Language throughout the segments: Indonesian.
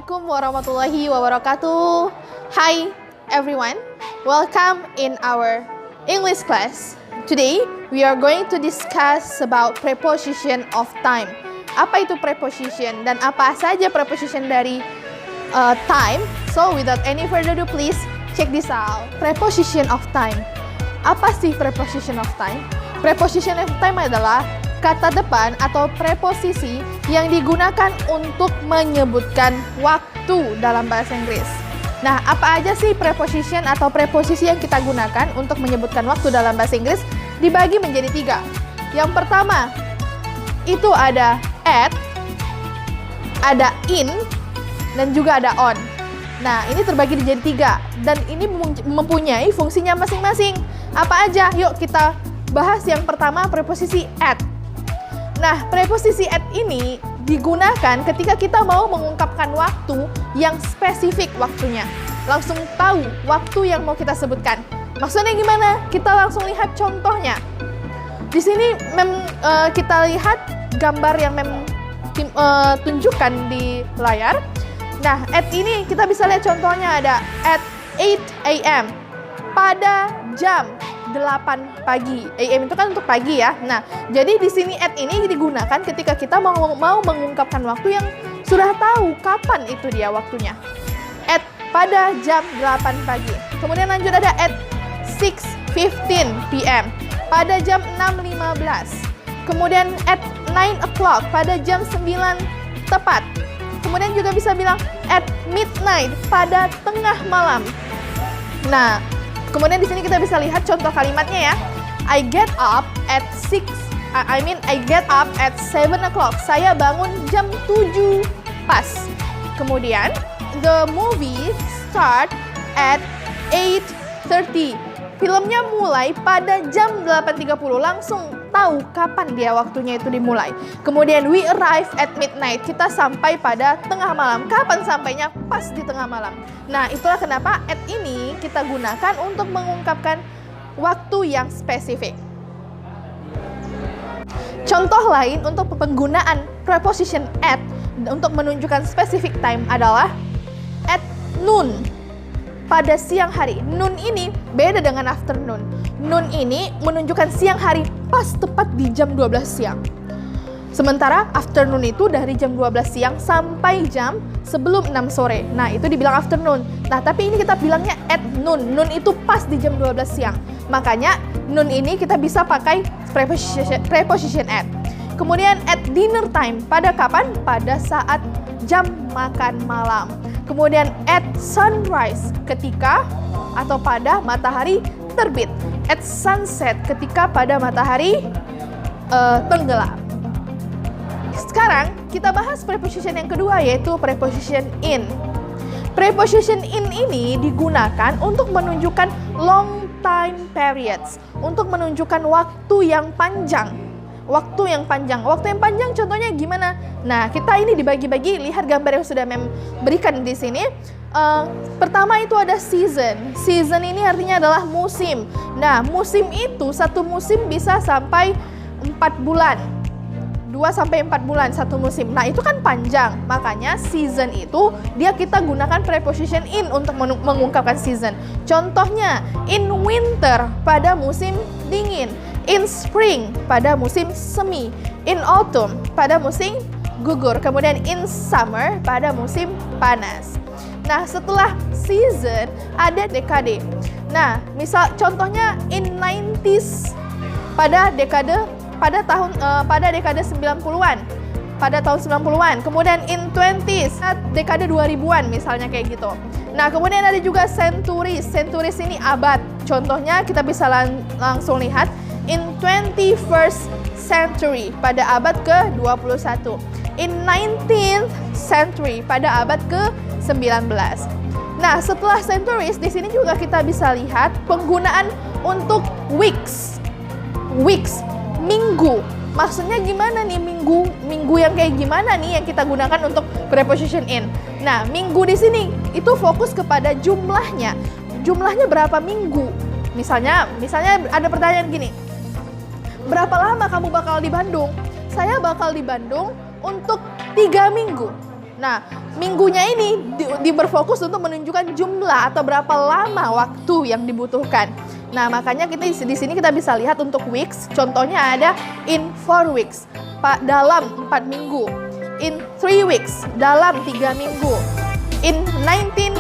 Assalamualaikum warahmatullahi wabarakatuh. Hi everyone, welcome in our English class. Today we are going to discuss about preposition of time. Apa itu preposition dan apa saja preposition dari time? So without any further ado, please check this out. Preposition of time. Apa sih preposition of time? Preposition of time adalah kata depan atau preposisi yang digunakan untuk menyebutkan waktu dalam bahasa Inggris. Nah, apa aja sih preposition atau preposisi yang kita gunakan untuk menyebutkan waktu dalam bahasa Inggris? Dibagi menjadi 3. Yang pertama, itu ada at, ada in, dan juga ada on. Nah, ini terbagi menjadi 3, dan ini mempunyai fungsinya masing-masing. Apa aja? Yuk kita bahas yang pertama, preposisi at. Nah, preposisi at ini digunakan ketika kita mau mengungkapkan waktu yang spesifik waktunya. Langsung tahu waktu yang mau kita sebutkan. Maksudnya gimana? Kita langsung lihat contohnya. Di sini kita lihat gambar yang tunjukkan di layar. Nah, at ini kita bisa lihat contohnya ada at 8 AM pada jam 8 pagi. AM itu kan untuk pagi ya. Nah, jadi di sini at ini digunakan ketika kita mau mengungkapkan waktu yang sudah tahu kapan itu dia waktunya. At pada jam 8 pagi. Kemudian lanjut ada at 6:15 PM pada jam 6:15. Kemudian at 9 o'clock pada jam 9 tepat. Kemudian juga bisa bilang at midnight pada tengah malam. Nah, kemudian di sini kita bisa lihat contoh kalimatnya ya. I get up at 7 o'clock. Saya bangun jam 7 pas. Kemudian the movie start at 8:30. Filmnya mulai pada jam 8:30. Langsung tahu kapan dia waktunya itu dimulai. Kemudian we arrive at midnight. Kita sampai pada tengah malam. Kapan sampainya? Pas di tengah malam. Nah, itulah kenapa at ini kita gunakan untuk mengungkapkan waktu yang spesifik. Contoh lain untuk penggunaan preposition at untuk menunjukkan specific time adalah at noon. Pada siang hari. Noon ini beda dengan afternoon. Noon ini menunjukkan siang hari pas tepat di jam 12 siang. Sementara afternoon itu dari jam 12 siang sampai jam sebelum 6 sore. Nah, itu dibilang afternoon. Nah, tapi ini kita bilangnya at noon. Noon itu pas di jam 12 siang. Makanya noon ini kita bisa pakai preposition at. Kemudian at dinner time. Pada kapan? Pada saat jam makan malam. Kemudian at sunrise, ketika atau pada matahari terbit. At sunset, ketika pada matahari tenggelam. Sekarang kita bahas preposition yang kedua, yaitu preposition in. Preposition in ini digunakan untuk menunjukkan long time periods, untuk menunjukkan waktu yang panjang. Waktu yang panjang contohnya gimana? Nah, kita ini dibagi-bagi, lihat gambar yang sudah berikan di sini. Pertama itu ada season. Season ini artinya adalah musim. Nah, musim itu satu musim bisa sampai 4 bulan. 2 sampai 4 bulan satu musim. Nah, itu kan panjang. Makanya season itu kita gunakan preposition in untuk mengungkapkan season. Contohnya in winter pada musim dingin. In spring pada musim semi, in autumn pada musim gugur, kemudian in summer pada musim panas. Nah, setelah season ada dekade. Nah, misal contohnya in 90s pada dekade 90-an. Pada tahun 90-an. Kemudian in 20s dekade 2000-an misalnya kayak gitu. Nah, kemudian ada juga centuries. Centuries ini abad. Contohnya kita bisa langsung lihat in 21st century pada abad ke-21. In 19th century pada abad ke-19. Nah, setelah centuries di sini juga kita bisa lihat penggunaan untuk weeks. Weeks, minggu. Maksudnya gimana nih minggu? Minggu yang kayak gimana nih yang kita gunakan untuk preposition in? Nah, minggu di sini itu fokus kepada jumlahnya. Jumlahnya berapa minggu? Misalnya ada pertanyaan gini. Berapa lama kamu bakal di Bandung? Saya bakal di Bandung untuk 3 minggu. Nah, minggunya ini berfokus untuk menunjukkan jumlah atau berapa lama waktu yang dibutuhkan. Nah, makanya di sini kita bisa lihat untuk weeks. Contohnya ada in 4 weeks, dalam 4 minggu. In 3 weeks, dalam 3 minggu. In 39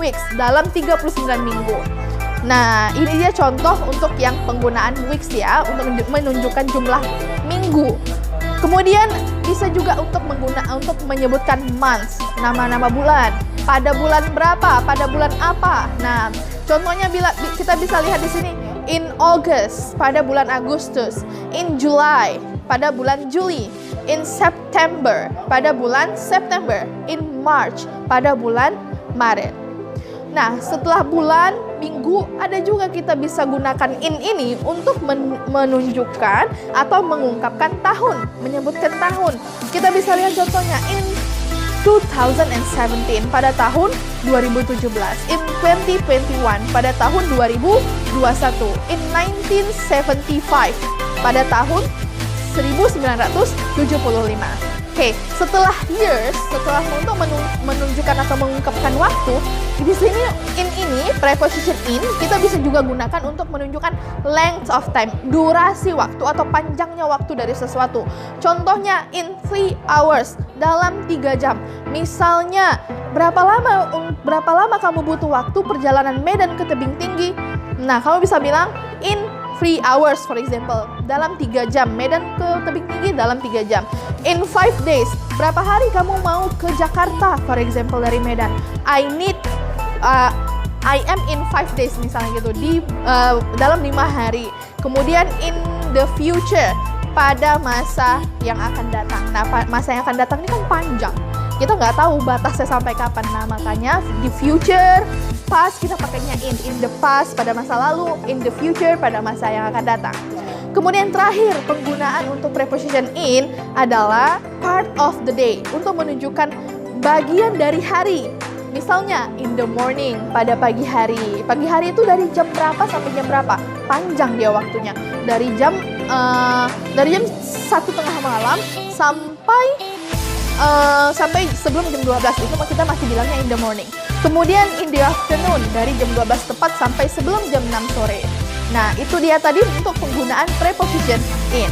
weeks, dalam 39 minggu. Nah, ini dia contoh untuk yang penggunaan weeks ya, untuk menunjukkan jumlah minggu. Kemudian bisa juga untuk menyebutkan months, nama-nama bulan. Pada bulan berapa? Pada bulan apa? Nah, contohnya kita bisa lihat di sini in August, pada bulan Agustus, in July, pada bulan Juli, in September, pada bulan September, in March, pada bulan Maret. Nah, setelah bulan, minggu, ada juga kita bisa gunakan in ini untuk menunjukkan atau mengungkapkan tahun, menyebutkan tahun. Kita bisa lihat contohnya in 2017 pada tahun 2017, in 2021 pada tahun 2021, in 1975 pada tahun 1975. Oke, setelah years, setelah untuk menunjukkan atau mengungkapkan waktu, di sini in ini, preposition in, kita bisa juga gunakan untuk menunjukkan length of time, durasi waktu atau panjangnya waktu dari sesuatu. Contohnya in 3 hours, dalam 3 jam. Misalnya, berapa lama kamu butuh waktu perjalanan Medan ke tebing tinggi? Nah, kamu bisa bilang in 3 hours, for example, dalam 3 jam. Medan ke tebing tinggi dalam 3 jam. In 5 days, berapa hari kamu mau ke Jakarta, for example, dari Medan? I am in 5 days, misalnya gitu, dalam 5 hari. Kemudian in the future, pada masa yang akan datang. Nah, masa yang akan datang ini kan panjang. Kita nggak tahu batasnya sampai kapan. Nah, makanya di future, past kita pakainya in the past pada masa lalu, in the future pada masa yang akan datang. Kemudian terakhir, penggunaan untuk preposition in adalah part of the day, untuk menunjukkan bagian dari hari. Misalnya in the morning, pada pagi hari. Pagi hari itu dari jam berapa sampai jam berapa? Panjang dia waktunya. Dari jam 1:30 malam sampai sebelum jam 12, itu kita masih bilangnya in the morning. Kemudian in the afternoon, dari jam 12 tepat sampai sebelum jam 6 sore. Nah, itu dia tadi untuk penggunaan preposition in.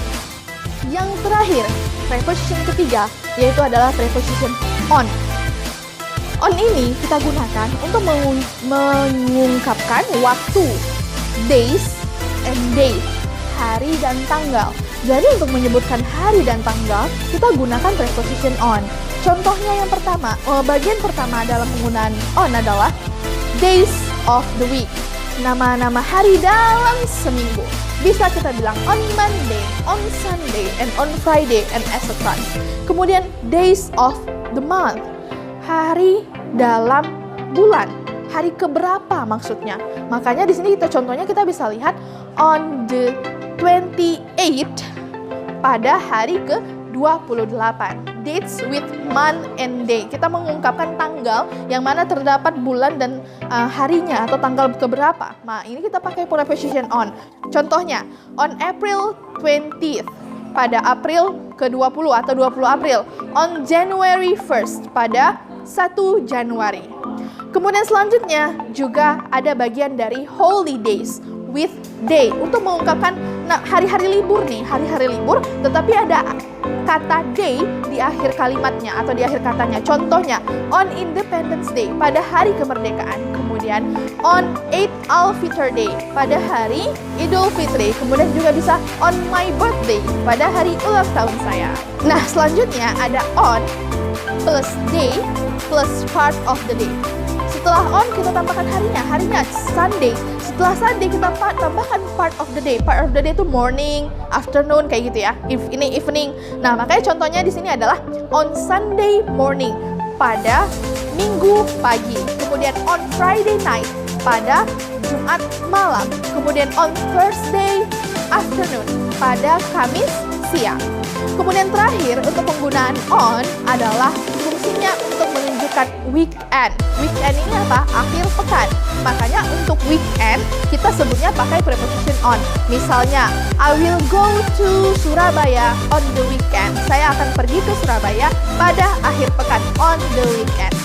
Yang terakhir, preposition ketiga, yaitu adalah preposition on. On ini kita gunakan untuk mengungkapkan waktu, days and date, hari dan tanggal. Jadi untuk menyebutkan hari dan tanggal, kita gunakan preposition on. Contohnya yang pertama, bagian pertama dalam penggunaan on adalah days of the week. Nama-nama hari dalam seminggu. Bisa kita bilang on Monday, on Sunday, and on Friday, and etc. Kemudian days of the month. Hari dalam bulan. Hari keberapa maksudnya? Makanya di sini contohnya kita bisa lihat on the 28 pada hari ke-28. Dates with month and day. Kita mengungkapkan tanggal yang mana terdapat bulan dan harinya atau tanggal keberapa. Nah, ini kita pakai preposition on. Contohnya, on April 20th, pada April ke-20 atau 20 April. On January 1st, pada 1 Januari. Kemudian selanjutnya juga ada bagian dari holidays with day untuk mengungkapkan hari-hari libur nih, hari-hari libur, tetapi ada kata day di akhir kalimatnya atau di akhir katanya. Contohnya, on Independence Day, pada hari kemerdekaan. Kemudian on Eid al-Fitr Day, pada hari Idul Fitri. Kemudian juga bisa on my birthday, pada hari ulang tahun saya. Nah, selanjutnya ada on plus day plus part of the day. Setelah on kita tambahkan harinya Sunday. Setelah Sunday kita tambahkan part of the day. Part of the day itu morning, afternoon kayak gitu ya. Ini evening. Nah, makanya contohnya di sini adalah on Sunday morning, pada Minggu pagi. Kemudian on Friday night, pada Jumat malam. Kemudian on Thursday afternoon, pada Kamis siang. Kemudian terakhir untuk penggunaan on adalah fungsinya untuk menunjukkan menggunakan weekend. Weekend ini apa? Akhir pekan. Makanya untuk weekend kita sebutnya pakai preposition on. Misalnya, I will go to Surabaya on the weekend. Saya akan pergi ke Surabaya pada akhir pekan, on the weekend.